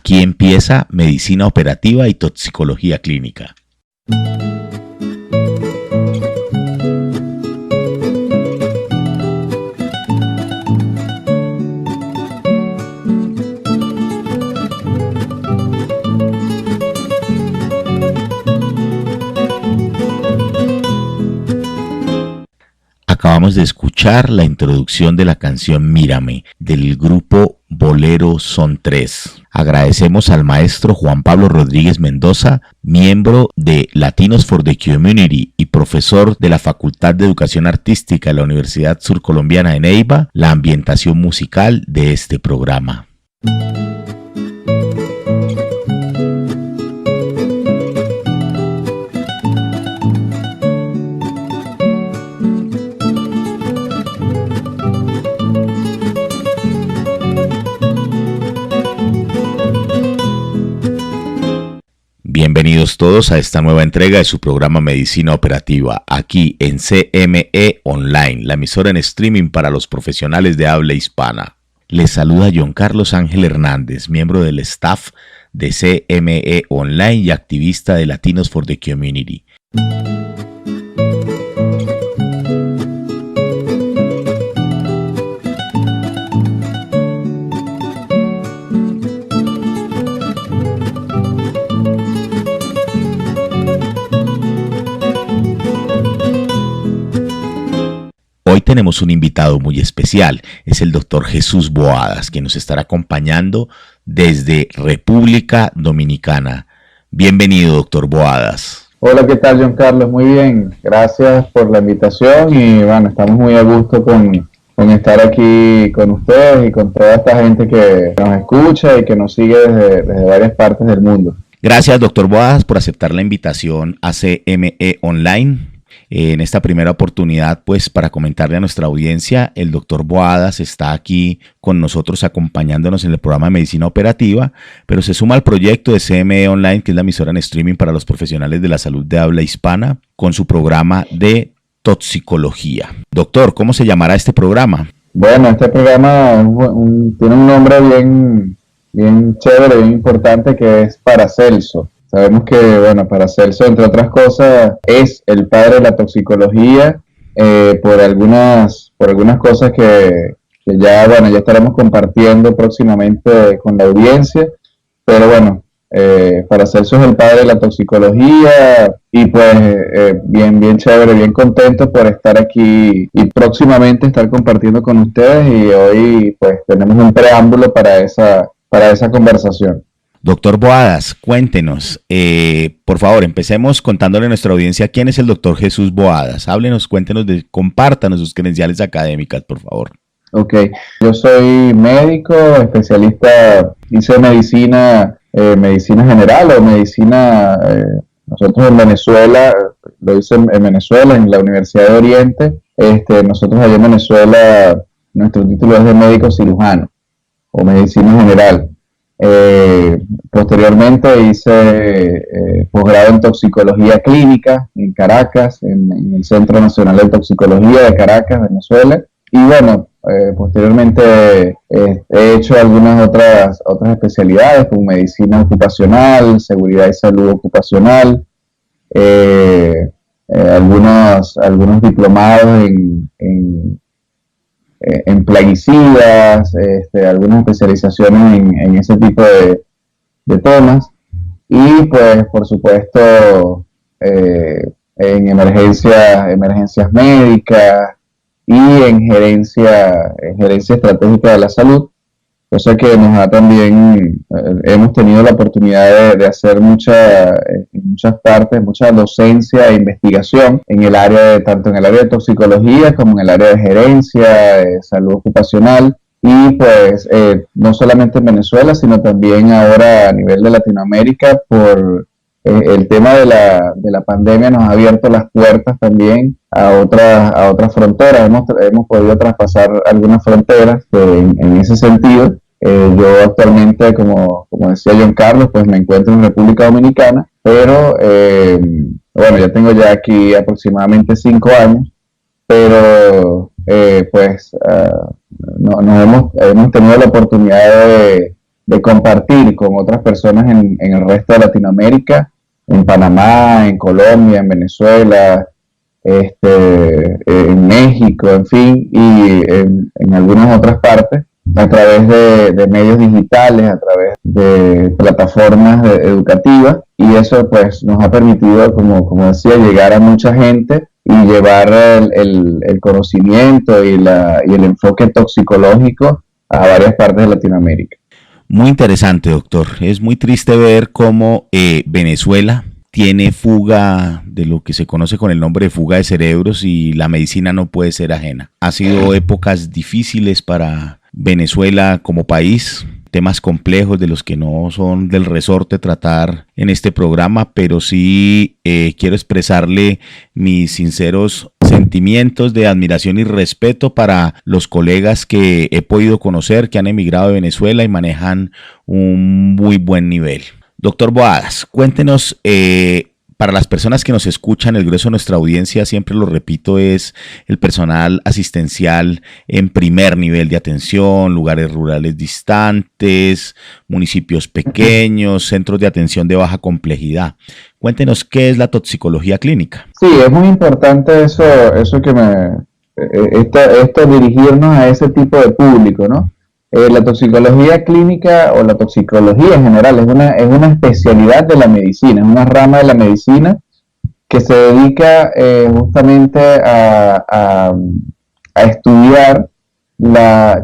Aquí empieza Medicina Operativa y Toxicología Clínica. Acabamos de escuchar la introducción de la canción Mírame, del grupo Bolero Son Tres. Agradecemos al maestro Juan Pablo Rodríguez Mendoza, miembro de Latinos for the Community y profesor de la Facultad de Educación Artística de la Universidad Surcolombiana de Neiva, la ambientación musical de este programa. Bienvenidos todos a esta nueva entrega de su programa Medicina Operativa, aquí en CME Online, la emisora en streaming para los profesionales de habla hispana. Les saluda John Carlos Ángel Hernández, miembro del staff de CME Online y activista de Latinos for the Community. Hoy tenemos un invitado muy especial, es el doctor Jesús Boadas, quien nos estará acompañando desde República Dominicana. Bienvenido, doctor Boadas. Hola, ¿qué tal, John Carlos? Muy bien, gracias por la invitación y bueno, estamos muy a gusto con estar aquí con ustedes y con toda esta gente que nos escucha y que nos sigue desde varias partes del mundo. Gracias, doctor Boadas, por aceptar la invitación a CME Online. En esta primera oportunidad, pues para comentarle a nuestra audiencia, el doctor Boadas está aquí con nosotros acompañándonos en el programa de Medicina Operativa, pero se suma al proyecto de CME Online, que es la emisora en streaming para los profesionales de la salud de habla hispana, con su programa de toxicología. Doctor, ¿cómo se llamará este programa? Bueno, este programa tiene un nombre bien chévere, bien importante, que es Paracelso. Sabemos que, bueno, Paracelso, entre otras cosas, es el padre de la toxicología por algunas cosas que ya estaremos compartiendo próximamente con la audiencia. Pero bueno, Paracelso es el padre de la toxicología y pues bien chévere, bien contento por estar aquí y próximamente estar compartiendo con ustedes. Y hoy pues tenemos un preámbulo para esa conversación. Doctor Boadas, cuéntenos, por favor, empecemos contándole a nuestra audiencia quién es el doctor Jesús Boadas. Háblenos, cuéntenos, compártanos sus credenciales académicas, por favor. Ok, yo soy médico, especialista, hice medicina general o medicina, nosotros en Venezuela, lo hice en Venezuela, en la Universidad de Oriente. Nosotros allá en Venezuela, nuestro título es de médico cirujano o medicina general. Posteriormente hice posgrado en toxicología clínica en Caracas, en el Centro Nacional de Toxicología de Caracas, Venezuela. Y bueno, posteriormente he hecho algunas otras especialidades como medicina ocupacional, seguridad y salud ocupacional, algunos diplomados en plaguicidas, algunas especializaciones en ese tipo de temas y pues por supuesto en emergencias médicas y en gerencia estratégica de la salud, cosa que nos ha también, hemos tenido la oportunidad de hacer en muchas partes, mucha docencia e investigación en el área tanto en el área de toxicología como en el área de gerencia, salud ocupacional y pues no solamente en Venezuela, sino también ahora a nivel de Latinoamérica por el tema de la pandemia nos ha abierto las puertas también a otras fronteras. Hemos podido traspasar algunas fronteras en ese sentido. Yo actualmente, como decía John Carlos, pues me encuentro en República Dominicana, pero bueno, ya tengo aquí aproximadamente 5 años, pero pues hemos tenido la oportunidad de compartir con otras personas en el resto de Latinoamérica, en Panamá, en Colombia, en Venezuela, en México, en fin, y en algunas otras partes, a través de medios digitales, a través de plataformas educativas, y eso pues nos ha permitido, como decía, llegar a mucha gente y llevar el conocimiento y el enfoque toxicológico a varias partes de Latinoamérica. Muy interesante, doctor. Es muy triste ver cómo Venezuela tiene fuga de lo que se conoce con el nombre de fuga de cerebros y la medicina no puede ser ajena. Ha sido épocas difíciles para Venezuela como país, temas complejos de los que no son del resorte tratar en este programa, pero sí quiero expresarle mis sinceros sentimientos de admiración y respeto para los colegas que he podido conocer que han emigrado de Venezuela y manejan un muy buen nivel. Doctor Boadas, cuéntenos, para las personas que nos escuchan, el grueso de nuestra audiencia, siempre lo repito, es el personal asistencial en primer nivel de atención, lugares rurales distantes, municipios pequeños, centros de atención de baja complejidad. Cuéntenos qué es la toxicología clínica. Sí, es muy importante eso esto dirigirnos a ese tipo de público, ¿no? La toxicología clínica o la toxicología en general es una especialidad de la medicina, es una rama de la medicina que se dedica justamente a estudiar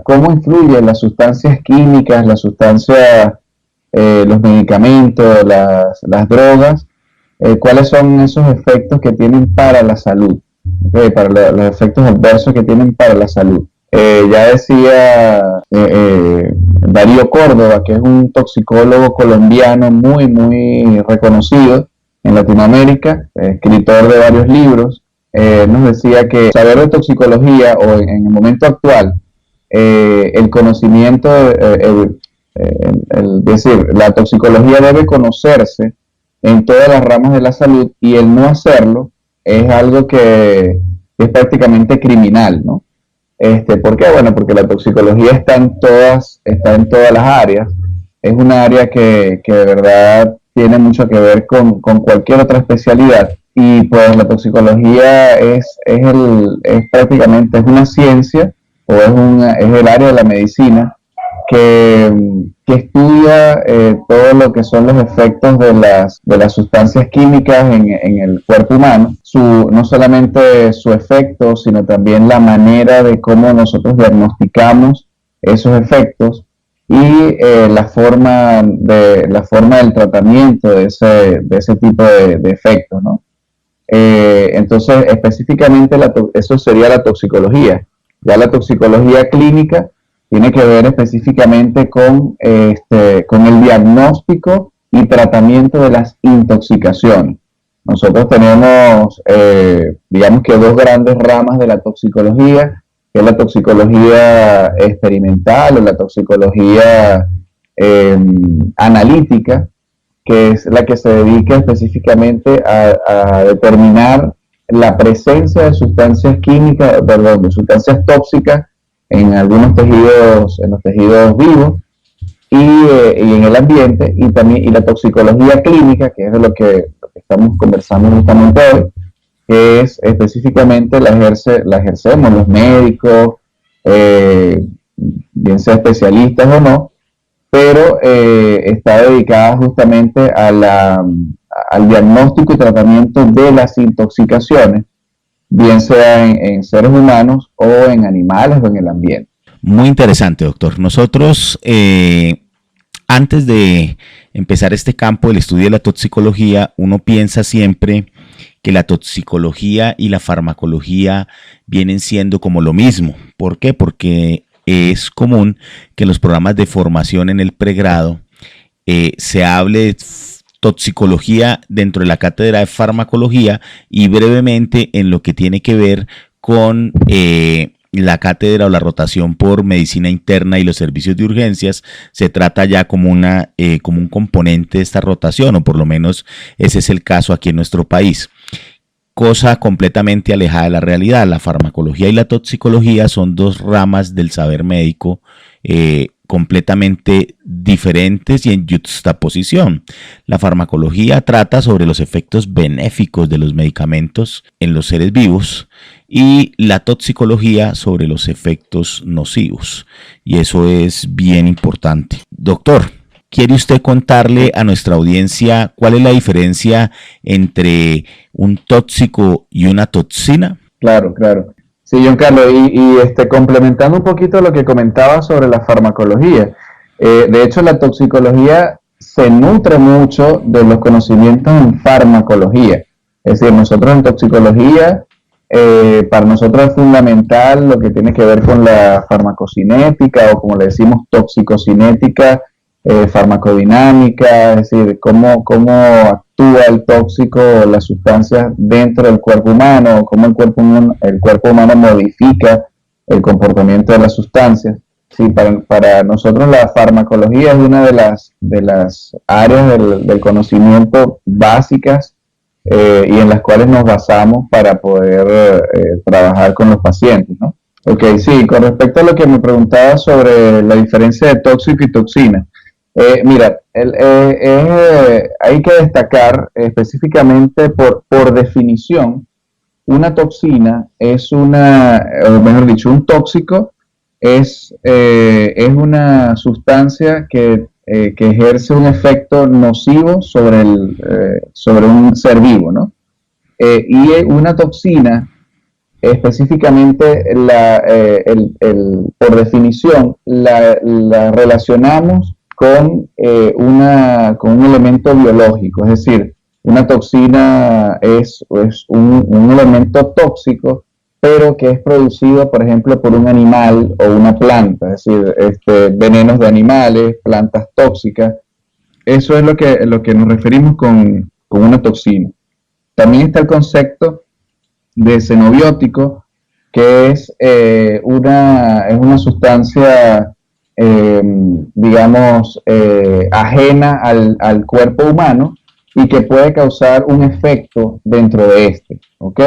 cómo influyen las sustancias químicas, los medicamentos, las drogas, cuáles son esos efectos que tienen para la salud, para los efectos adversos que tienen para la salud. Ya decía Darío Córdoba, que es un toxicólogo colombiano muy reconocido en Latinoamérica, escritor de varios libros, nos decía que saber de toxicología o en el momento actual, el conocimiento, decir, la toxicología debe conocerse en todas las ramas de la salud y el no hacerlo es algo que es prácticamente criminal, ¿no? ¿Por qué? Bueno, porque la toxicología está en todas las áreas. Es un área que de verdad tiene mucho que ver con cualquier otra especialidad. Y pues la toxicología es prácticamente una ciencia o es el área de la medicina que estudia todo lo que son los efectos de las sustancias químicas en el cuerpo humano, no solamente su efecto, sino también la manera de cómo nosotros diagnosticamos esos efectos y la forma del tratamiento de ese tipo de efectos, ¿no? Entonces, específicamente eso sería la toxicología. Ya la toxicología clínica tiene que ver específicamente con el diagnóstico y tratamiento de las intoxicaciones. Nosotros tenemos, digamos que dos grandes ramas de la toxicología, que es la toxicología experimental o la toxicología analítica, que es la que se dedica específicamente a determinar la presencia de sustancias químicas, de sustancias tóxicas en algunos tejidos, en los tejidos vivos y en el ambiente, y la toxicología clínica, que es de lo que estamos conversando justamente hoy, que es específicamente la ejercemos los médicos, bien sea especialistas o no, pero está dedicada justamente al diagnóstico y tratamiento de las intoxicaciones, bien sea en seres humanos o en animales o en el ambiente. Muy interesante, doctor. Nosotros, antes de empezar este campo del estudio de la toxicología, uno piensa siempre que la toxicología y la farmacología vienen siendo como lo mismo. ¿Por qué? Porque es común que en los programas de formación en el pregrado se hable de toxicología dentro de la cátedra de farmacología y brevemente en lo que tiene que ver con la cátedra o la rotación por medicina interna y los servicios de urgencias, se trata ya como un componente de esta rotación, o por lo menos ese es el caso aquí en nuestro país. Cosa completamente alejada de la realidad. La farmacología y la toxicología son dos ramas del saber médico completamente diferentes y en yuxtaposición. La farmacología trata sobre los efectos benéficos de los medicamentos en los seres vivos y la toxicología sobre los efectos nocivos. Y eso es bien importante. Doctor, ¿quiere usted contarle a nuestra audiencia cuál es la diferencia entre un tóxico y una toxina? Claro, claro. Sí, Giancarlo, complementando un poquito lo que comentaba sobre la farmacología, de hecho la toxicología se nutre mucho de los conocimientos en farmacología. Es decir, nosotros en toxicología, para nosotros es fundamental lo que tiene que ver con la farmacocinética o como le decimos toxicocinética, farmacodinámica, es decir, cómo actúa el tóxico o las sustancias dentro del cuerpo humano, cómo el cuerpo humano modifica el comportamiento de las sustancias. Sí, para nosotros la farmacología es una de las áreas del conocimiento básicas y en las cuales nos basamos para poder trabajar con los pacientes, ¿no? Ok, sí, con respecto a lo que me preguntaba sobre la diferencia de tóxico y toxina. Mira, hay que destacar específicamente por definición, una toxina es o mejor dicho, un tóxico es una sustancia que ejerce un efecto nocivo sobre un ser vivo, ¿no? Y una toxina, específicamente, por definición, la relacionamos con un elemento biológico, es decir, una toxina es un elemento tóxico, pero que es producido, por ejemplo, por un animal o una planta, es decir, venenos de animales, plantas tóxicas. Eso es lo que nos referimos con una toxina. También está el concepto de xenobiótico, que es una sustancia digamos, ajena al cuerpo humano y que puede causar un efecto dentro de este, ¿ok?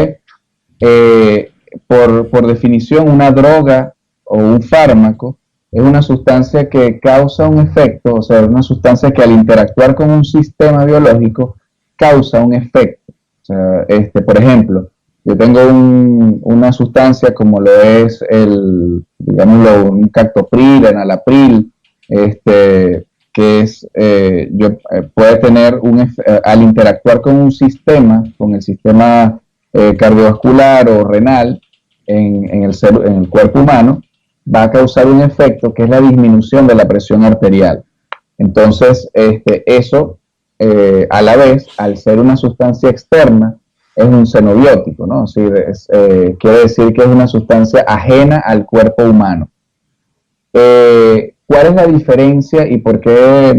Por definición, una droga o un fármaco es una sustancia que causa un efecto, o sea, una sustancia que al interactuar con un sistema biológico causa un efecto. O sea, por ejemplo, yo tengo una sustancia como lo es digámoslo, un captopril, enalapril, que es, puede tener al interactuar con un sistema, con el sistema cardiovascular o renal en el cuerpo humano, va a causar un efecto que es la disminución de la presión arterial. Entonces, eso, a la vez, al ser una sustancia externa, es un xenobiótico, ¿no? Así quiere decir que es una sustancia ajena al cuerpo humano. ¿Cuál es la diferencia y por qué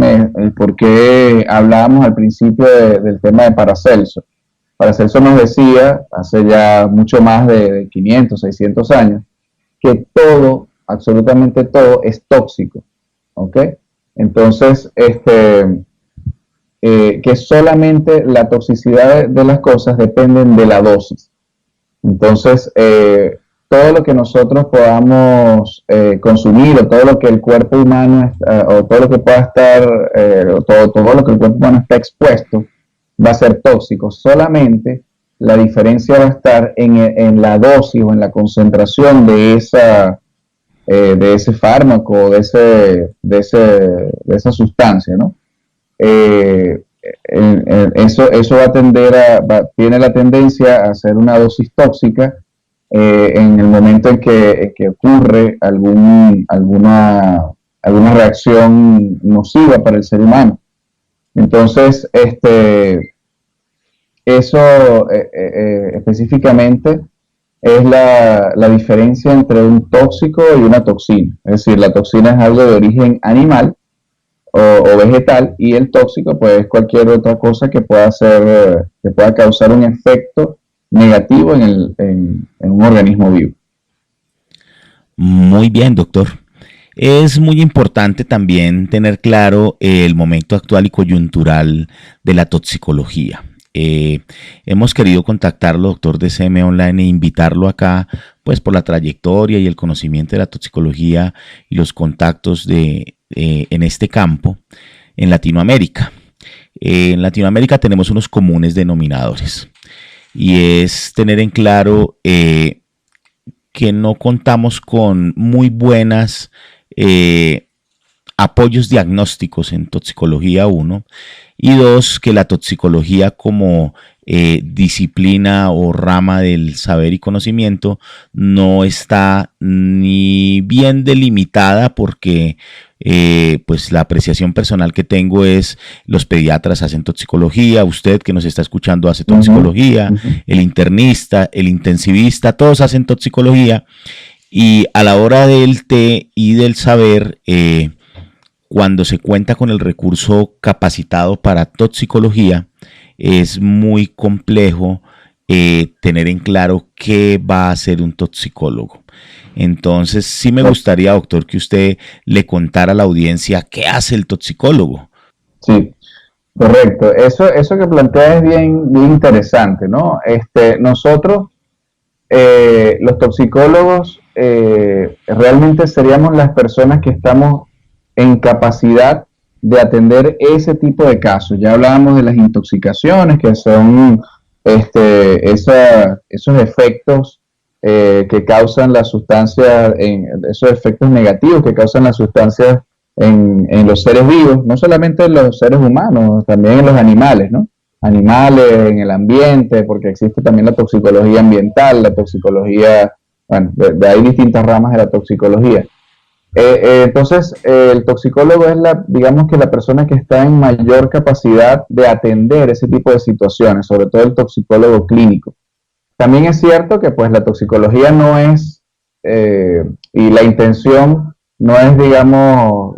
hablábamos al principio del tema de Paracelso? Paracelso nos decía, hace ya mucho más de 500, 600 años, que todo, absolutamente todo, es tóxico, ¿ok? Entonces, que solamente la toxicidad de las cosas dependen de la dosis. Entonces, todo lo que nosotros podamos consumir o todo lo que el cuerpo humano o todo lo que pueda estar, todo lo que el cuerpo humano está expuesto va a ser tóxico. Solamente la diferencia va a estar en la dosis o en la concentración de ese fármaco, de esa sustancia, ¿no? Eso va a tiene la tendencia a ser una dosis tóxica en el momento en que ocurre alguna reacción nociva para el ser humano. Entonces, eso específicamente es la diferencia entre un tóxico y una toxina. Es decir, la toxina es algo de origen animal o vegetal, y el tóxico pues es cualquier otra cosa que pueda causar un efecto negativo en un organismo vivo. Muy bien, doctor. Es muy importante también tener claro el momento actual y coyuntural de la toxicología. Hemos querido contactarlo, doctor de CM Online, e invitarlo acá, pues por la trayectoria y el conocimiento de la toxicología y los contactos en este campo en Latinoamérica. En Latinoamérica tenemos unos comunes denominadores y es tener en claro que no contamos con muy buenas apoyos diagnósticos en toxicología, uno, y dos, que la toxicología como disciplina o rama del saber y conocimiento no está ni bien delimitada porque pues la apreciación personal que tengo es los pediatras hacen toxicología, usted que nos está escuchando hace toxicología, el internista, el intensivista, todos hacen toxicología y a la hora del té y del saber, cuando se cuenta con el recurso capacitado para toxicología, es muy complejo tener en claro qué va a hacer un toxicólogo. Entonces, sí me gustaría, doctor, que usted le contara a la audiencia qué hace el toxicólogo. Sí, correcto. Eso que plantea es bien, bien interesante, ¿no? Nosotros, los toxicólogos, realmente seríamos las personas que estamos en capacidad de atender ese tipo de casos. Ya hablábamos de las intoxicaciones, que son esos efectos que causan las sustancias, esos efectos negativos que causan las sustancias en los seres vivos, no solamente en los seres humanos, también en los animales, ¿no? Animales, en el ambiente, porque existe también la toxicología ambiental, la toxicología, bueno, de hay distintas ramas de la toxicología. Entonces, el toxicólogo es digamos que la persona que está en mayor capacidad de atender ese tipo de situaciones, sobre todo el toxicólogo clínico. También es cierto que pues la toxicología no es, y la intención no es, digamos,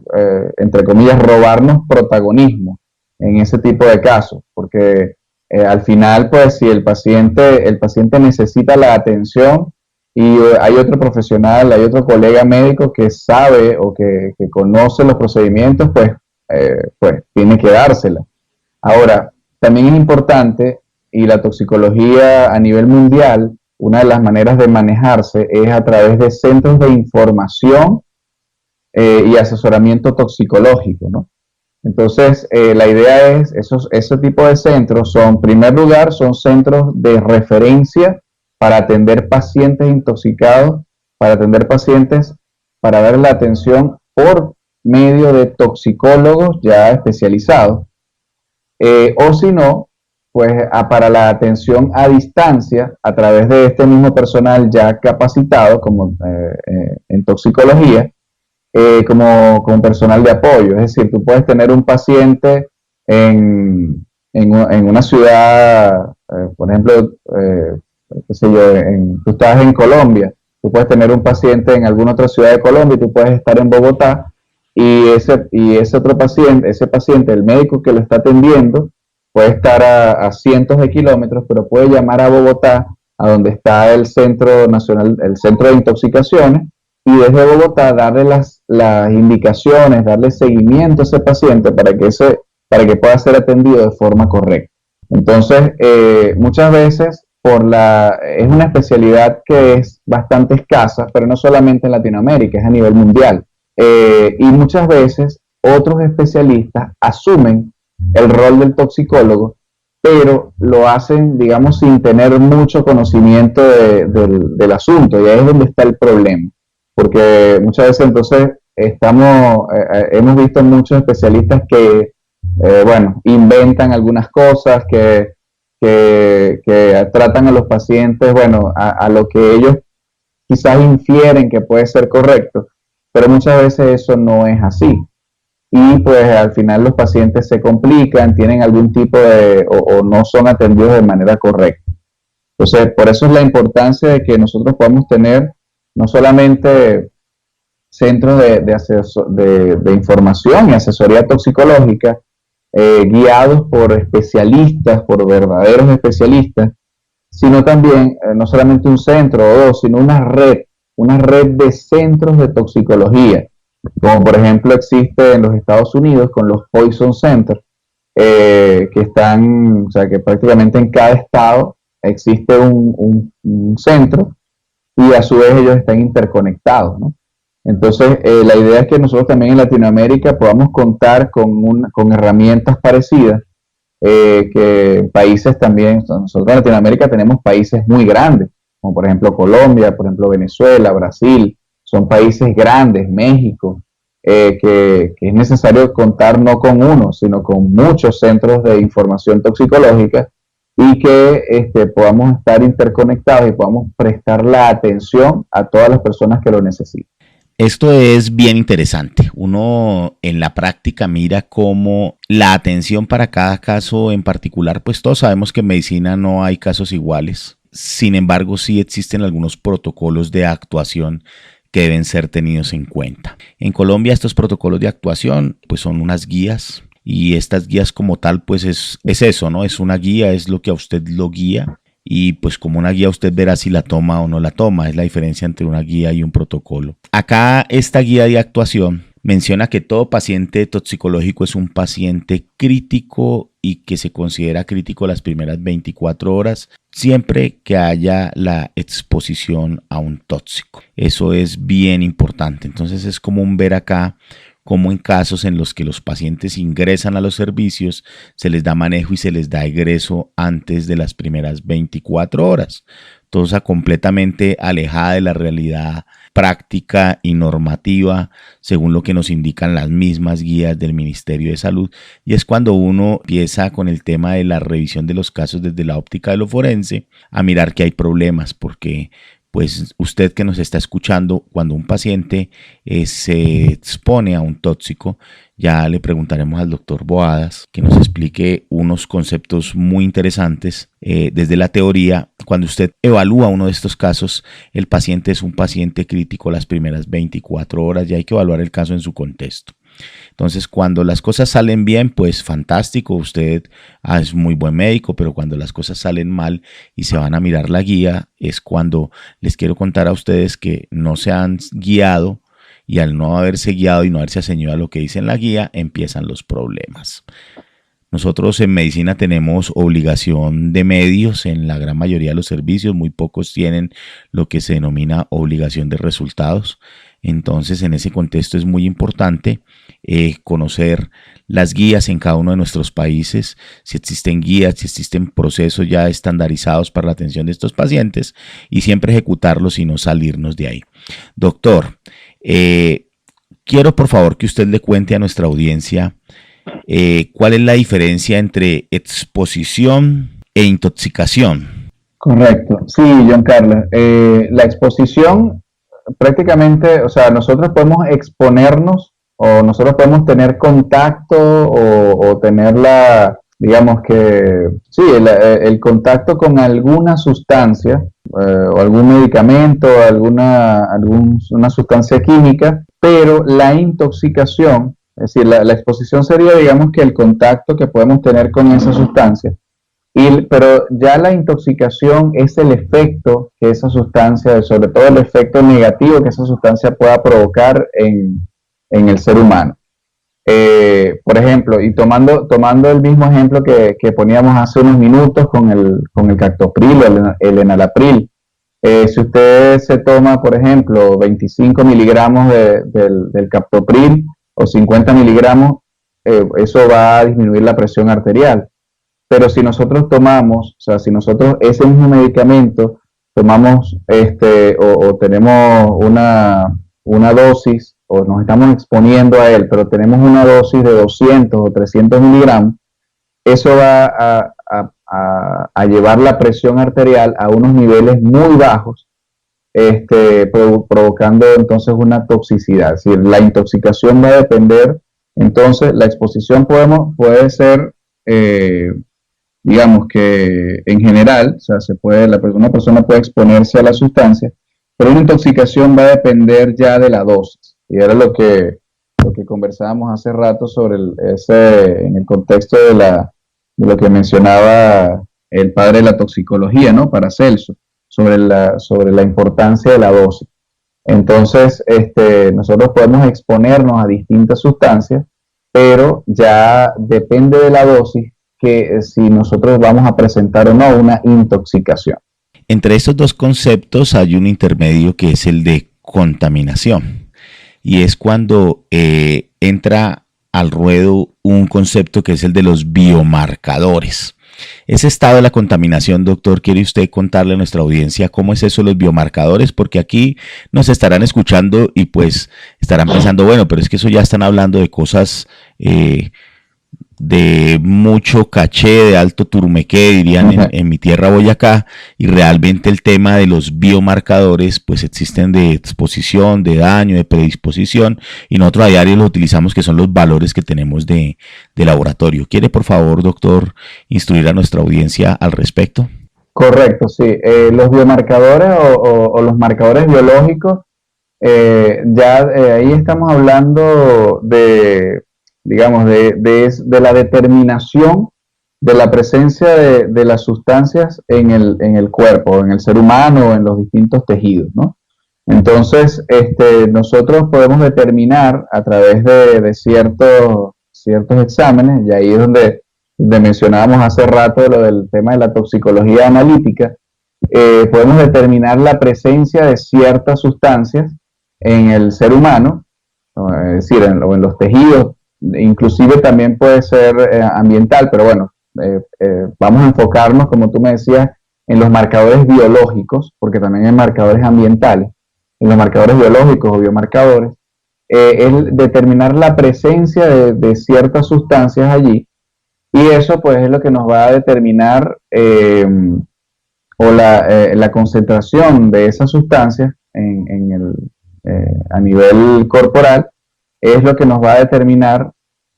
entre comillas, robarnos protagonismo en ese tipo de casos, porque al final, pues si el paciente necesita la atención, y hay otro profesional, hay otro colega médico que sabe o que conoce los procedimientos, pues tiene que dársela. Ahora, también es importante, y la toxicología a nivel mundial, una de las maneras de manejarse es a través de centros de información y asesoramiento toxicológico, ¿no? Entonces, la idea es, ese tipo de centros son, en primer lugar, son centros de referencia para atender pacientes intoxicados, para atender pacientes, para dar la atención por medio de toxicólogos ya especializados, o si no, pues para la atención a distancia a través de este mismo personal ya capacitado como en toxicología, como personal de apoyo. Es decir, tú puedes tener un paciente en una ciudad, por ejemplo, qué sé yo, tú estás en Colombia, tú puedes tener un paciente en alguna otra ciudad de Colombia y tú puedes estar en Bogotá y ese otro paciente, el médico que lo está atendiendo, puede estar a cientos de kilómetros, pero puede llamar a Bogotá, a donde está el Centro Nacional, el Centro de Intoxicaciones, y desde Bogotá darle las indicaciones, darle seguimiento a ese paciente para que pueda ser atendido de forma correcta. Entonces, muchas veces es una especialidad que es bastante escasa, pero no solamente en Latinoamérica, es a nivel mundial. Y muchas veces otros especialistas asumen el rol del toxicólogo, pero lo hacen, digamos, sin tener mucho conocimiento del asunto, y ahí es donde está el problema. Porque muchas veces entonces hemos visto muchos especialistas que, bueno, inventan algunas cosas, que tratan a los pacientes, bueno, a lo que ellos quizás infieren que puede ser correcto, pero muchas veces eso no es así. Y pues al final los pacientes se complican, tienen algún tipo o no son atendidos de manera correcta. Entonces, por eso es la importancia de que nosotros podamos tener no solamente centros de información y asesoría toxicológica, guiados por especialistas, por verdaderos especialistas, sino también no solamente un centro o dos, sino una red de centros de toxicología, como por ejemplo existe en los Estados Unidos con los Poison Centers, que están, o sea, que prácticamente en cada estado existe un centro y a su vez ellos están interconectados, ¿no? Entonces, la idea es que nosotros también en Latinoamérica podamos contar con herramientas parecidas, que países también, nosotros en Latinoamérica tenemos países muy grandes, como por ejemplo Colombia, por ejemplo Venezuela, Brasil, son países grandes, México, que es necesario contar no con uno, sino con muchos centros de información toxicológica y que podamos estar interconectados y podamos prestar la atención a todas las personas que lo necesiten. Esto es bien interesante. Uno en la práctica mira cómo la atención para cada caso en particular, pues todos sabemos que en medicina no hay casos iguales. Sin embargo, sí existen algunos protocolos de actuación que deben ser tenidos en cuenta. En Colombia estos protocolos de actuación pues son unas guías, y estas guías como tal pues es eso, ¿no? Es una guía, es lo que a usted lo guía, y pues como una guía usted verá si la toma o no la toma. Es la diferencia entre una guía y un protocolo. Acá esta guía de actuación menciona que todo paciente toxicológico es un paciente crítico y que se considera crítico las primeras 24 horas siempre que haya la exposición a un tóxico. Eso es bien importante. Entonces es común ver acá como en casos en los que los pacientes ingresan a los servicios, se les da manejo y se les da egreso antes de las primeras 24 horas. Cosa completamente alejada de la realidad práctica y normativa, según lo que nos indican las mismas guías del Ministerio de Salud. Y es cuando uno empieza con el tema de la revisión de los casos desde la óptica de lo forense a mirar que hay problemas, porque pues usted que nos está escuchando, cuando un paciente se expone a un tóxico, ya le preguntaremos al doctor Boadas que nos explique unos conceptos muy interesantes desde la teoría. Cuando usted evalúa uno de estos casos, el paciente es un paciente crítico las primeras 24 horas y hay que evaluar el caso en su contexto. Entonces, cuando las cosas salen bien, pues fantástico, usted es muy buen médico, pero cuando las cosas salen mal y se van a mirar la guía, es cuando les quiero contar a ustedes que no se han guiado, y al no haberse guiado y no haberse ceñido a lo que dice en la guía, empiezan los problemas. Nosotros en medicina tenemos obligación de medios en la gran mayoría de los servicios, muy pocos tienen lo que se denomina obligación de resultados. Entonces, en ese contexto es muy importante conocer las guías en cada uno de nuestros países, si existen guías, si existen procesos ya estandarizados para la atención de estos pacientes, y siempre ejecutarlos y no salirnos de ahí. Doctor, quiero por favor que usted le cuente a nuestra audiencia cuál es la diferencia entre exposición e intoxicación. Correcto, sí, John Carlos. La exposición prácticamente, o sea, nosotros podemos exponernos o nosotros podemos tener contacto o tener digamos que, sí, el contacto con alguna sustancia o algún medicamento, una sustancia química, pero la intoxicación, es decir, la exposición sería, digamos, que el contacto que podemos tener con esa sustancia. Pero ya la intoxicación es el efecto que esa sustancia, sobre todo el efecto negativo que esa sustancia pueda provocar en el ser humano. Por ejemplo, y tomando el mismo ejemplo que poníamos hace unos minutos con el captopril o el enalapril, si usted se toma, por ejemplo, 25 miligramos del captopril o 50 miligramos, eso va a disminuir la presión arterial. Pero si nosotros tomamos, o sea, si nosotros ese mismo medicamento tomamos o tenemos una dosis, o nos estamos exponiendo a él, pero tenemos una dosis de 200 o 300 miligramos, eso va a llevar la presión arterial a unos niveles muy bajos, provocando entonces una toxicidad. Es decir, la intoxicación va a depender, entonces la exposición puede ser, digamos que en general, o sea, una persona puede exponerse a la sustancia, pero una intoxicación va a depender ya de la dosis. Y era lo que conversábamos hace rato sobre en el contexto de lo que mencionaba el padre de la toxicología, ¿no? Paracelso, sobre la importancia de la dosis. Entonces, nosotros podemos exponernos a distintas sustancias pero ya depende de la dosis que si nosotros vamos a presentar o no una intoxicación. Entre estos dos conceptos hay un intermedio que es el de contaminación, y es cuando entra al ruedo un concepto que es el de los biomarcadores. Ese estado de la contaminación, doctor, ¿quiere usted contarle a nuestra audiencia cómo es eso de los biomarcadores? Porque aquí nos estarán escuchando y pues estarán pensando, bueno, pero es que eso ya están hablando de cosas de mucho caché, de alto turumequé, dirían en mi tierra Boyacá, y realmente el tema de los biomarcadores pues existen de exposición, de daño, de predisposición, y nosotros a diario los utilizamos, que son los valores que tenemos de laboratorio. ¿Quiere por favor, doctor, instruir a nuestra audiencia al respecto? Correcto, sí. Los biomarcadores o los marcadores biológicos, ahí estamos hablando de, digamos, de la determinación de la presencia de las sustancias en el cuerpo, en el ser humano, en los distintos tejidos, ¿no? Entonces, nosotros podemos determinar a través de ciertos exámenes, y ahí es donde mencionábamos hace rato lo del tema de la toxicología analítica, podemos determinar la presencia de ciertas sustancias en el ser humano, es decir, en los tejidos. Inclusive también puede ser ambiental, pero bueno, vamos a enfocarnos, como tú me decías, en los marcadores biológicos, porque también hay marcadores ambientales. En los marcadores biológicos o biomarcadores, es determinar la presencia de ciertas sustancias allí, y eso pues es lo que nos va a determinar la concentración de esas sustancias a nivel corporal, es lo que nos va a determinar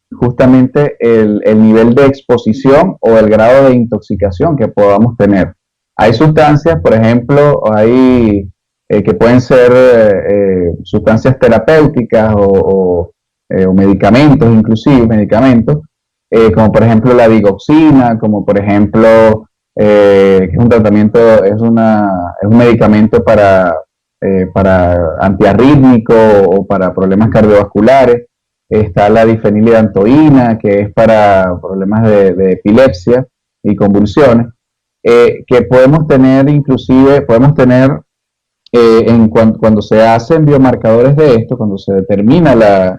justamente el nivel de exposición o el grado de intoxicación que podamos tener. Hay sustancias, por ejemplo, que pueden ser sustancias terapéuticas o medicamentos, inclusive medicamentos, como por ejemplo la digoxina, como por ejemplo, que es un tratamiento, es un medicamento para antiarrítmico o para problemas cardiovasculares. Está la difenilidantoína, que es para problemas de epilepsia y convulsiones, que podemos tener, inclusive, cuando se hacen biomarcadores de esto, cuando se determina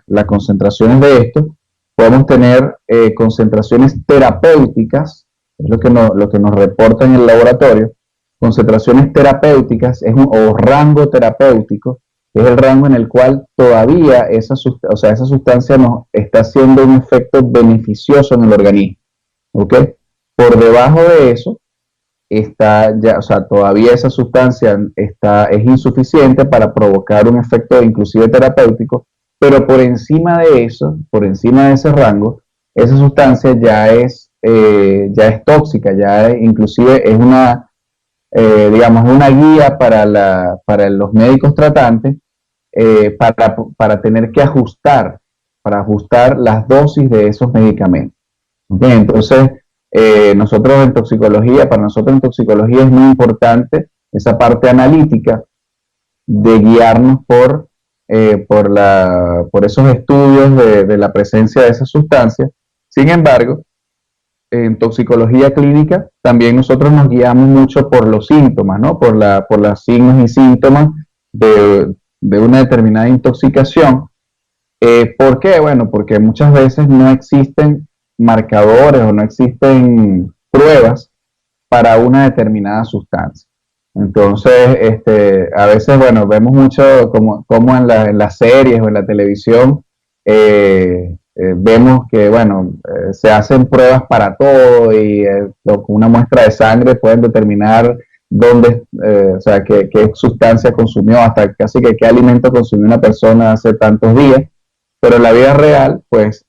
las concentraciones de esto, podemos tener concentraciones terapéuticas, es lo que nos reporta en el laboratorio. Concentraciones terapéuticas o rango terapéutico, que es el rango en el cual todavía esa sustancia nos está haciendo un efecto beneficioso en el organismo. ¿Ok? Por debajo de eso está ya, todavía esa sustancia es insuficiente para provocar un efecto inclusive terapéutico, pero por encima de eso, por encima de ese rango, esa sustancia ya es tóxica, inclusive es digamos, una guía para los médicos tratantes para tener que ajustar las dosis de esos medicamentos. ¿Okay? Entonces, para nosotros en toxicología es muy importante esa parte analítica de guiarnos por esos estudios de la presencia de esas sustancias. Sin embargo, en toxicología clínica también nosotros nos guiamos mucho por los síntomas, ¿no? Por los signos y síntomas de una determinada intoxicación. ¿Por qué? Bueno, porque muchas veces no existen marcadores o no existen pruebas para una determinada sustancia. Entonces, a veces, bueno, vemos mucho como en las series o en la televisión, vemos que, bueno, se hacen pruebas para todo y con una muestra de sangre pueden determinar qué sustancia consumió, hasta casi que qué alimento consumió una persona hace tantos días. Pero en la vida real, pues,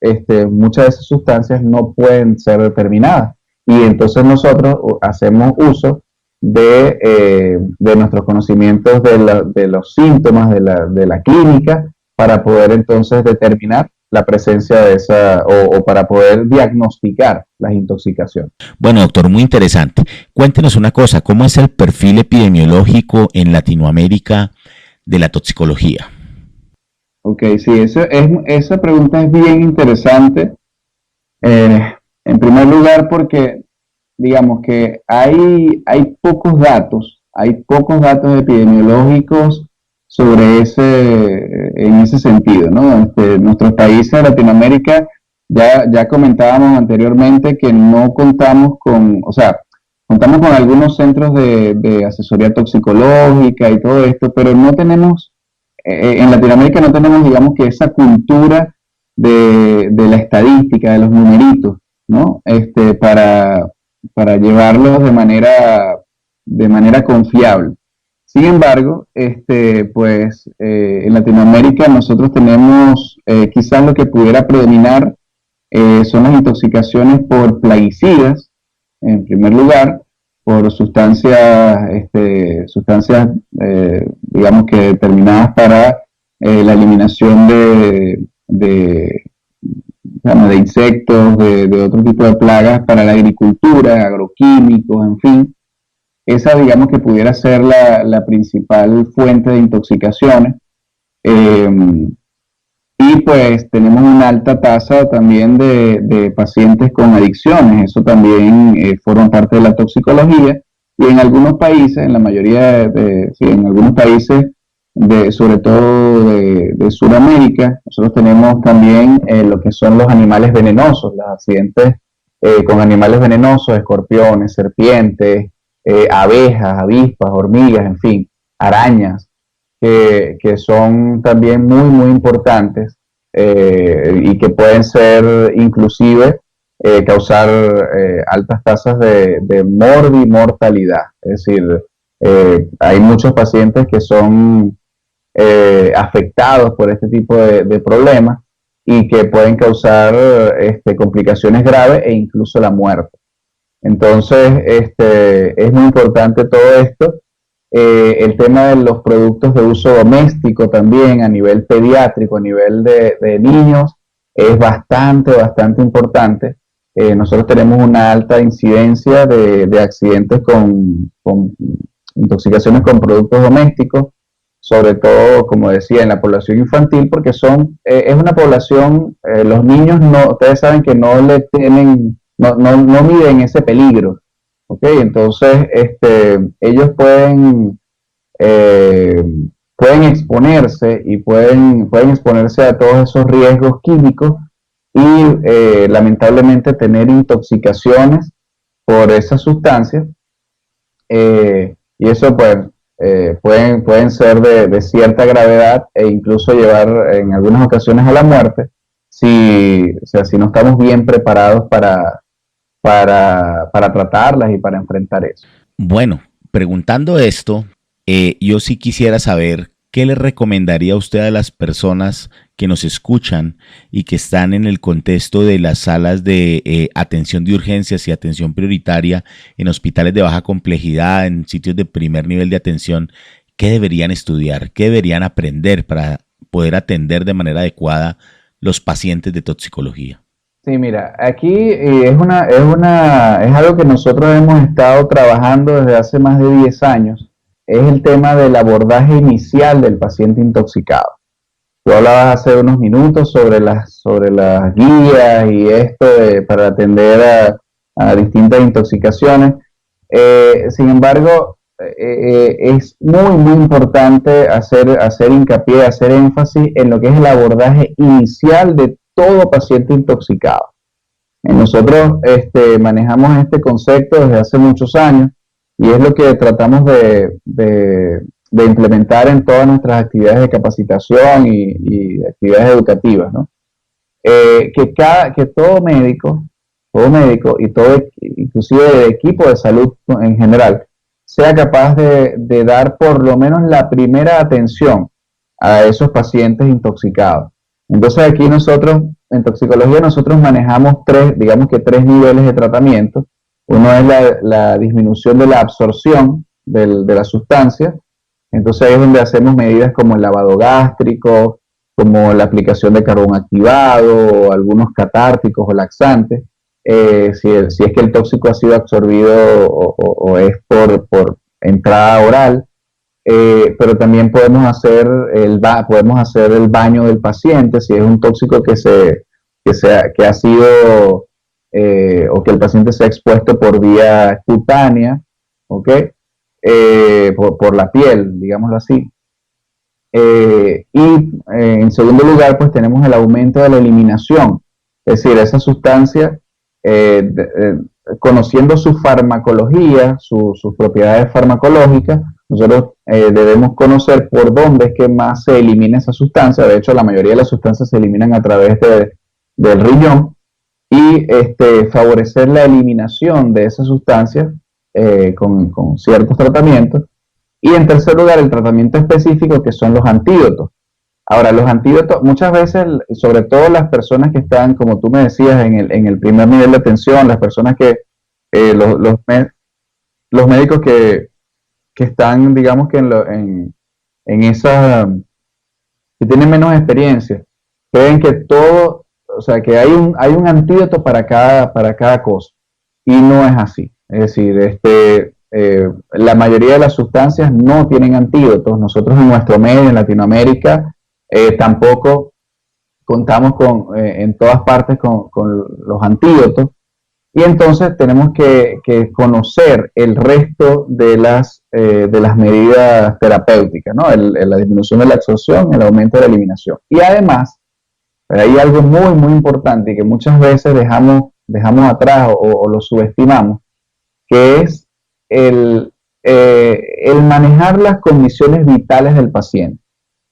muchas de esas sustancias no pueden ser determinadas. Y entonces nosotros hacemos uso de nuestros conocimientos de los síntomas de la clínica para poder entonces determinar la presencia de esa o para poder diagnosticar las intoxicaciones. Bueno, doctor, muy interesante. Cuéntenos una cosa, ¿cómo es el perfil epidemiológico en Latinoamérica de la toxicología? Ok, sí, esa pregunta es bien interesante. Eh, en primer lugar, porque digamos que hay pocos datos epidemiológicos sobre en ese sentido, ¿no? Nuestros países de Latinoamérica, ya comentábamos anteriormente que no contamos o sea, contamos con algunos centros de asesoría toxicológica y todo esto, pero no tenemos, en Latinoamérica no tenemos, digamos que esa cultura de la estadística, de los numeritos, ¿no? Para llevarlos de manera confiable. Sin embargo, en Latinoamérica nosotros tenemos quizás lo que pudiera predominar son las intoxicaciones por plaguicidas, en primer lugar, por sustancias digamos que determinadas para la eliminación de insectos, de otro tipo de plagas para la agricultura, agroquímicos, en fin. Esa, digamos que pudiera ser la principal fuente de intoxicaciones. Eh, y pues tenemos una alta tasa también de pacientes con adicciones. Eso también forma parte de la toxicología. Y en algunos países, en la mayoría sí, en algunos países, sobre todo de Sudamérica, nosotros tenemos también lo que son los animales venenosos, los accidentes con animales venenosos, escorpiones, serpientes, abejas, avispas, hormigas, en fin, arañas, que son también muy, muy importantes y que pueden ser inclusive causar altas tasas de morbimortalidad. Es decir, hay muchos pacientes que son afectados por este tipo de problemas y que pueden causar complicaciones graves e incluso la muerte. Entonces, es muy importante todo esto. El tema de los productos de uso doméstico también a nivel pediátrico, a nivel de niños, es bastante, bastante importante. Nosotros tenemos una alta incidencia de accidentes con intoxicaciones con productos domésticos, sobre todo, como decía, en la población infantil, porque es una población, los niños no, ustedes saben que no le tienen, no miden ese peligro, ¿ok? Entonces, ellos eh, pueden exponerse y pueden exponerse a todos esos riesgos químicos y lamentablemente tener intoxicaciones por esas sustancias y eso pues pueden ser de cierta gravedad e incluso llevar en algunas ocasiones a la muerte o sea, si no estamos bien preparados para tratarlas y para enfrentar eso. Bueno, preguntando esto, yo sí quisiera saber qué le recomendaría usted a las personas que nos escuchan y que están en el contexto de las salas de atención de urgencias y atención prioritaria en hospitales de baja complejidad, en sitios de primer nivel de atención. ¿Qué deberían estudiar? ¿Qué deberían aprender para poder atender de manera adecuada los pacientes de toxicología? Sí, mira, aquí es algo que nosotros hemos estado trabajando desde hace más de 10 años. Es el tema del abordaje inicial del paciente intoxicado. Tú hablabas hace unos minutos sobre las guías y esto para atender a distintas intoxicaciones. Sin embargo, es muy, muy importante hacer hincapié, hacer énfasis en lo que es el abordaje inicial de todo paciente intoxicado. Nosotros manejamos este concepto desde hace muchos años y es lo que tratamos de implementar en todas nuestras actividades de capacitación y actividades educativas, ¿no? Que todo médico y todo, inclusive el equipo de salud en general, sea capaz de dar por lo menos la primera atención a esos pacientes intoxicados. Entonces aquí en toxicología, nosotros manejamos digamos que tres niveles de tratamiento. Uno es la disminución de la absorción de la sustancia. Entonces ahí es donde hacemos medidas como el lavado gástrico, como la aplicación de carbón activado, o algunos catárticos o laxantes, si es que el tóxico ha sido absorbido o es por entrada oral. pero también podemos hacer el baño del paciente si es un tóxico que ha sido o que el paciente se ha expuesto por vía cutánea, ¿ok? Por la piel, digámoslo así. En segundo lugar, pues tenemos el aumento de la eliminación, es decir, esa sustancia, conociendo su farmacología, sus propiedades farmacológicas, nosotros debemos conocer por dónde es que más se elimina esa sustancia. De hecho, la mayoría de las sustancias se eliminan a través del riñón, y favorecer la eliminación de esa sustancia con ciertos tratamientos. Y en tercer lugar, el tratamiento específico, que son los antídotos. Ahora, los antídotos, muchas veces, sobre todo las personas que están, como tú me decías, en el primer nivel de atención, las personas los médicos que están, digamos que en esa, que tienen menos experiencia, creen que todo, o sea, que hay un antídoto para cada cosa, y no es así. Es decir, la mayoría de las sustancias no tienen antídotos. Nosotros en nuestro medio, en Latinoamérica, tampoco contamos en todas partes con los antídotos, y entonces tenemos que conocer el resto de las medidas terapéuticas, ¿no? La disminución de la absorción, el aumento de la eliminación. Y además, hay algo muy, muy importante y que muchas veces dejamos atrás o lo subestimamos, que es el manejar las condiciones vitales del paciente.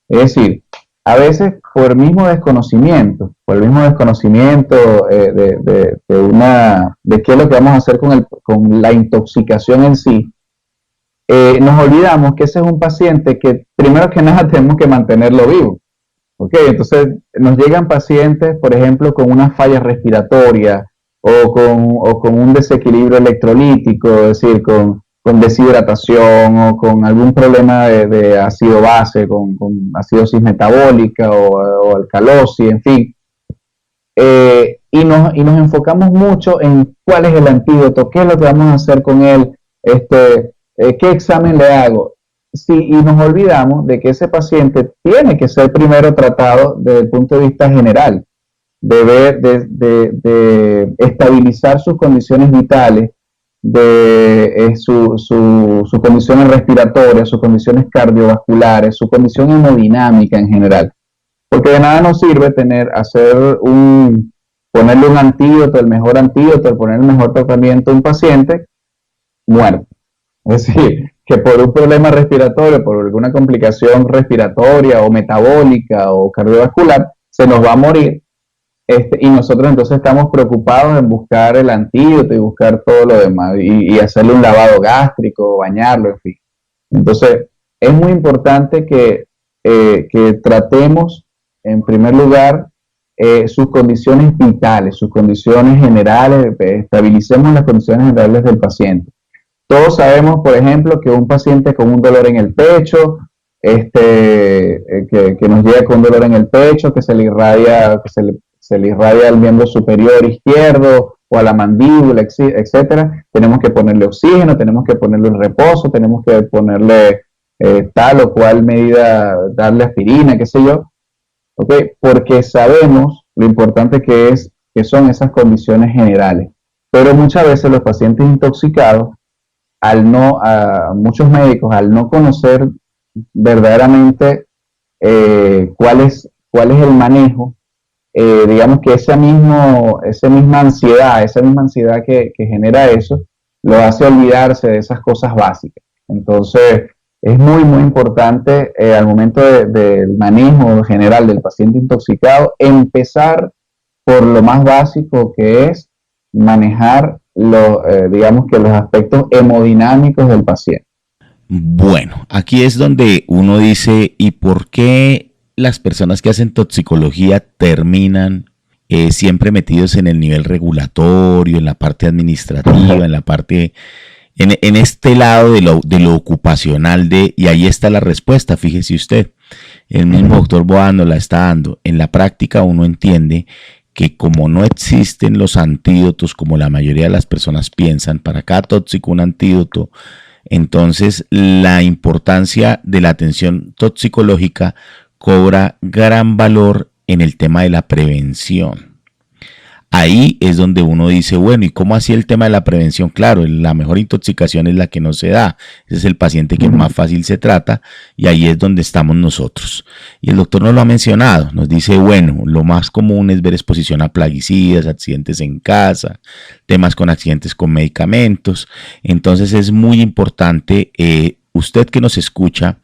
Es decir, a veces por el mismo desconocimiento de qué es lo que vamos a hacer con la intoxicación en sí, nos olvidamos que ese es un paciente que primero que nada tenemos que mantenerlo vivo. ¿Okay? Entonces nos llegan pacientes, por ejemplo, con una falla respiratoria o con un desequilibrio electrolítico, es decir, con deshidratación o con algún problema de ácido base, con acidosis metabólica o alcalosis, en fin. Y nos enfocamos mucho en cuál es el antídoto, qué es lo que vamos a hacer con él, qué examen le hago. Sí, y nos olvidamos de que ese paciente tiene que ser primero tratado desde el punto de vista general, de estabilizar sus condiciones vitales, de sus condiciones respiratorias, sus condiciones cardiovasculares, su condición hemodinámica en general. Porque de nada nos sirve ponerle un antídoto, el mejor antídoto, poner el mejor tratamiento a un paciente muerto. Es decir, que por un problema respiratorio, por alguna complicación respiratoria o metabólica o cardiovascular, se nos va a morir. Y nosotros entonces estamos preocupados en buscar el antídoto y buscar todo lo demás y hacerle un lavado gástrico, bañarlo, en fin. Entonces, es muy importante que tratemos, en primer lugar, sus condiciones vitales, sus condiciones generales, estabilicemos las condiciones generales del paciente. Todos sabemos, por ejemplo, que un paciente con un dolor en el pecho, que nos llega con un dolor en el pecho, que se le irradia al miembro superior izquierdo o a la mandíbula, etcétera, tenemos que ponerle oxígeno, tenemos que ponerlo en reposo, tenemos que ponerle tal o cual medida, darle aspirina, qué sé yo, ¿okay? Porque sabemos lo importante que son esas condiciones generales. Pero muchas veces los pacientes intoxicados, muchos médicos, al no conocer verdaderamente cuál es el manejo, digamos que esa misma ansiedad que genera eso, lo hace olvidarse de esas cosas básicas. Entonces, es muy, muy importante al momento del manejo general del paciente intoxicado, empezar por lo más básico, que es manejar digamos que los aspectos hemodinámicos del paciente. Bueno, aquí es donde uno dice, ¿y por qué las personas que hacen toxicología terminan siempre metidos en el nivel regulatorio, en la parte administrativa, en la parte, en este lado de lo ocupacional y ahí está la respuesta, fíjese usted, el mismo doctor Boada nos la está dando. En la práctica uno entiende que como no existen los antídotos como la mayoría de las personas piensan, para cada tóxico un antídoto, Entonces, la importancia de la atención toxicológica cobra gran valor en el tema de la prevención. Ahí es donde uno dice, bueno, ¿y cómo así el tema de la prevención? Claro, la mejor intoxicación es la que no se da. Ese es el paciente que más fácil se trata y ahí es donde estamos nosotros. Y el doctor nos lo ha mencionado, nos dice, bueno, lo más común es ver exposición a plaguicidas, accidentes en casa, temas con accidentes con medicamentos. Entonces es muy importante, usted que nos escucha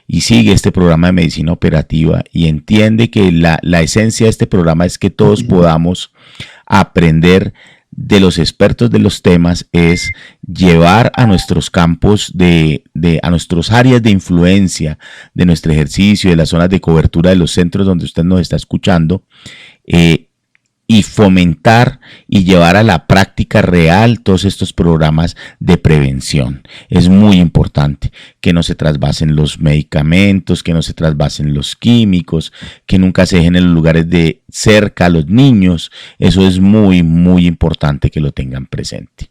y sigue este programa de medicina operativa y entiende que la esencia de este programa es que todos podamos aprender de los expertos de los temas, es llevar a nuestros campos a nuestras áreas de influencia de nuestro ejercicio, de las zonas de cobertura de los centros donde usted nos está escuchando, y fomentar y llevar a la práctica real todos estos programas de prevención. Es muy importante que no se trasvasen los medicamentos, que no se trasvasen los químicos, que nunca se dejen en los lugares de cerca a los niños. Eso es muy, muy importante que lo tengan presente.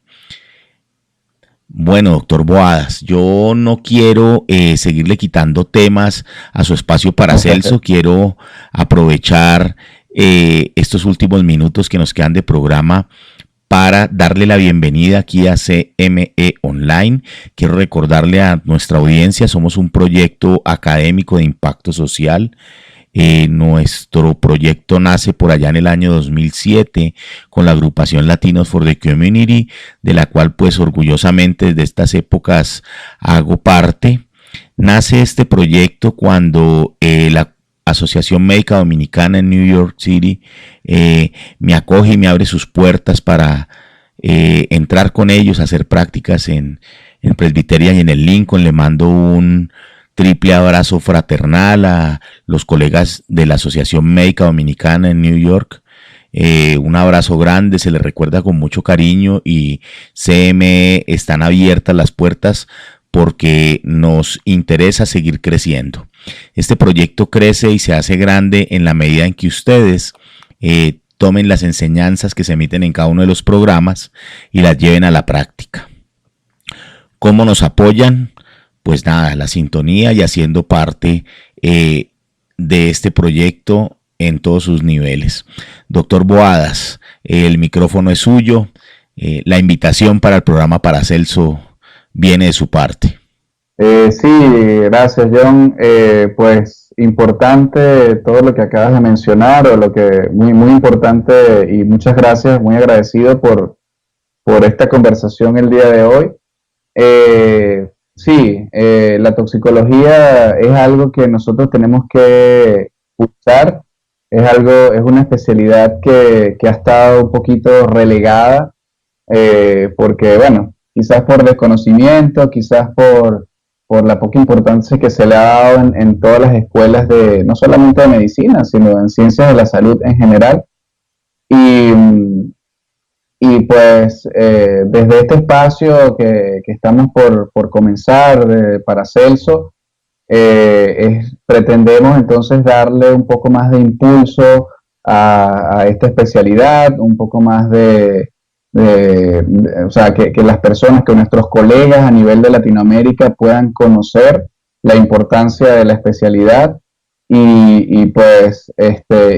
Bueno, doctor Boadas, yo no quiero seguirle quitando temas a su espacio para Celso. Quiero aprovechar estos últimos minutos que nos quedan de programa para darle la bienvenida aquí a CME Online. Quiero recordarle a nuestra audiencia, somos un proyecto académico de impacto social. Nuestro proyecto nace por allá en el año 2007 con la agrupación Latinos for the Community, de la cual pues orgullosamente desde estas épocas hago parte. Nace este proyecto cuando la Asociación Médica Dominicana en New York City me acoge y me abre sus puertas para entrar con ellos a hacer prácticas en Presbyterian y en el Lincoln. Le mando un triple abrazo fraternal a los colegas de la Asociación Médica Dominicana en New York. Un abrazo grande, se les recuerda con mucho cariño y CME están abiertas las puertas porque nos interesa seguir creciendo. Este proyecto crece y se hace grande en la medida en que ustedes tomen las enseñanzas que se emiten en cada uno de los programas y las lleven a la práctica. ¿Cómo nos apoyan? Pues nada, la sintonía y haciendo parte de este proyecto en todos sus niveles. Doctor Boadas, el micrófono es suyo. La invitación para el programa para Celso viene de su parte. Sí, gracias, John. Pues importante todo lo que acabas de mencionar, o lo que muy, muy importante, y muchas gracias, muy agradecido por esta conversación el día de hoy. Sí, la toxicología es algo que nosotros tenemos que usar, es una especialidad que ha estado un poquito relegada, porque, bueno, quizás por desconocimiento, quizás por la poca importancia que se le ha dado en todas las escuelas no solamente de medicina, sino en ciencias de la salud en general. Y pues desde este espacio que estamos por comenzar para Celso, pretendemos entonces darle un poco más de impulso a esta especialidad, un poco más o sea, que las personas, que nuestros colegas a nivel de Latinoamérica puedan conocer la importancia de la especialidad y pues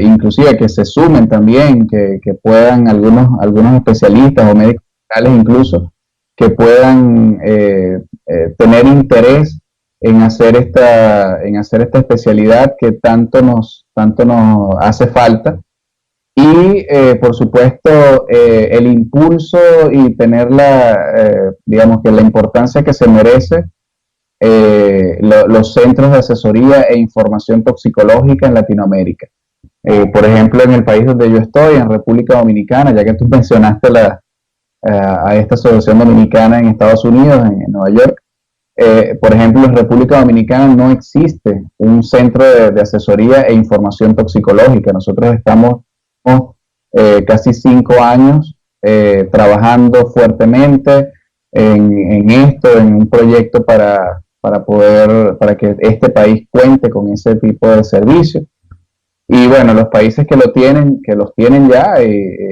inclusive que se sumen también, que puedan algunos especialistas o médicos generales incluso, que puedan tener interés en hacer esta especialidad que tanto nos hace falta. Y por supuesto el impulso y tener digamos que la importancia que se merece los centros de asesoría e información toxicológica en Latinoamérica. Por ejemplo, en el país donde yo estoy, en República Dominicana, ya que tú mencionaste a esta asociación dominicana en Estados Unidos, en Nueva York, por ejemplo, en República Dominicana no existe un centro de asesoría e información toxicológica. Nosotros estamos casi 5 años trabajando fuertemente en esto, en un proyecto para que este país cuente con ese tipo de servicio. Y bueno, los países que los tienen ya,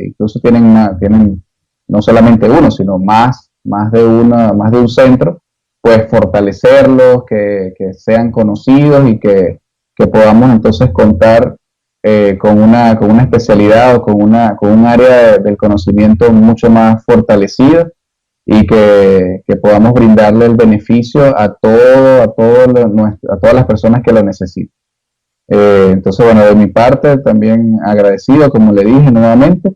incluso tienen no solamente uno, sino más de un centro. pues fortalecerlos, que sean conocidos y que podamos entonces contar con una especialidad o con un área del conocimiento mucho más fortalecida y que podamos brindarle el beneficio a todas las personas que lo necesiten. Entonces, bueno, de mi parte también agradecido, como le dije nuevamente,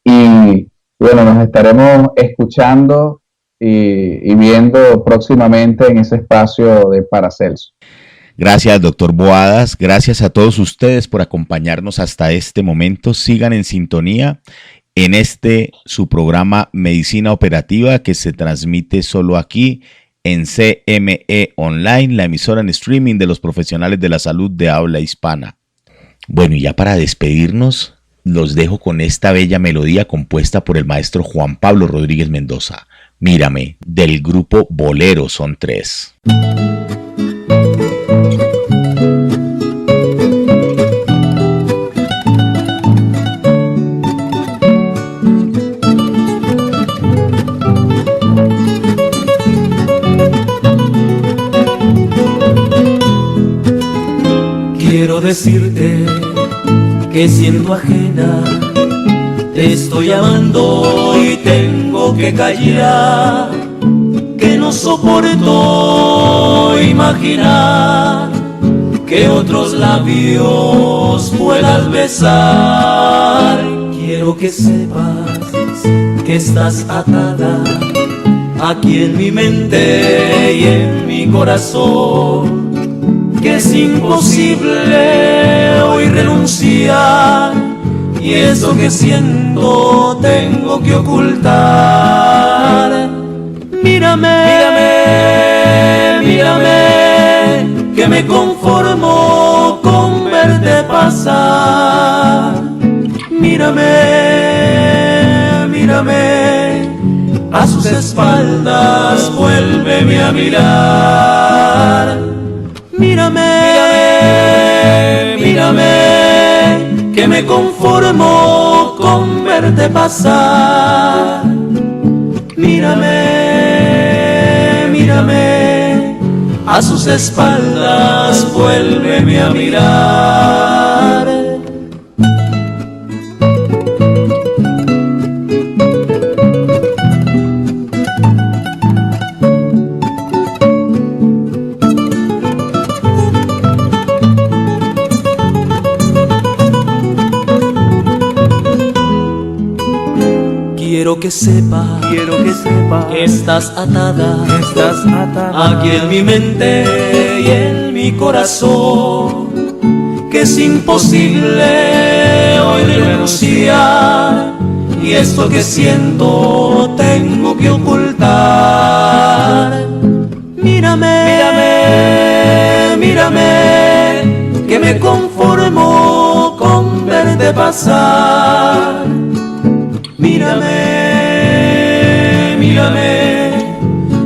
y bueno, nos estaremos escuchando y viendo próximamente en ese espacio de Paracelso. Gracias, doctor Boadas. Gracias a todos ustedes por acompañarnos hasta este momento. Sigan en sintonía en su programa Medicina Operativa, que se transmite solo aquí en CME Online, la emisora en streaming de los profesionales de la salud de habla hispana. Bueno, y ya para despedirnos, los dejo con esta bella melodía compuesta por el maestro Juan Pablo Rodríguez Mendoza. Mírame, del grupo Bolero Son Tres. Quiero decirte que siendo ajena te estoy amando y tengo que callar, que no soporto imaginar que otros labios puedas besar. Quiero que sepas que estás atada aquí en mi mente y en mi corazón, que es imposible hoy renunciar, y eso que siento tengo que ocultar. Mírame, mírame, mírame, que me conformo con verte pasar. Mírame, mírame, a sus espaldas vuélveme a mirar. Mírame, mírame, que me conformo con verte pasar. Mírame, mírame, a sus espaldas vuélveme a mirar. Quiero que sepa, estás atada aquí en mi mente y en mi corazón, que es imposible hoy renunciar, y esto que siento tengo que ocultar. Mírame, mírame, que me conformo con verte pasar. Mírame, mírame,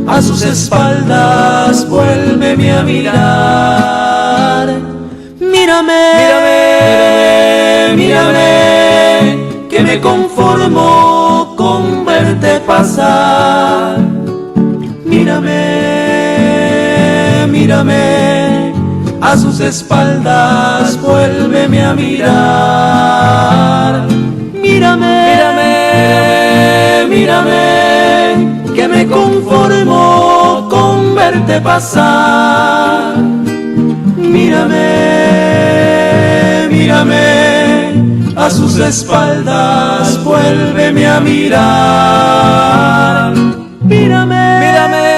a sus espaldas vuélveme a mirar. Mírame, mírame, que me conformo con verte pasar. Mírame, mírame, a sus espaldas vuélveme a mirar. Mírame, mírame, que me conformo con verte pasar. Mírame, mírame, a sus espaldas vuélveme a mirar. Mírame, mírame,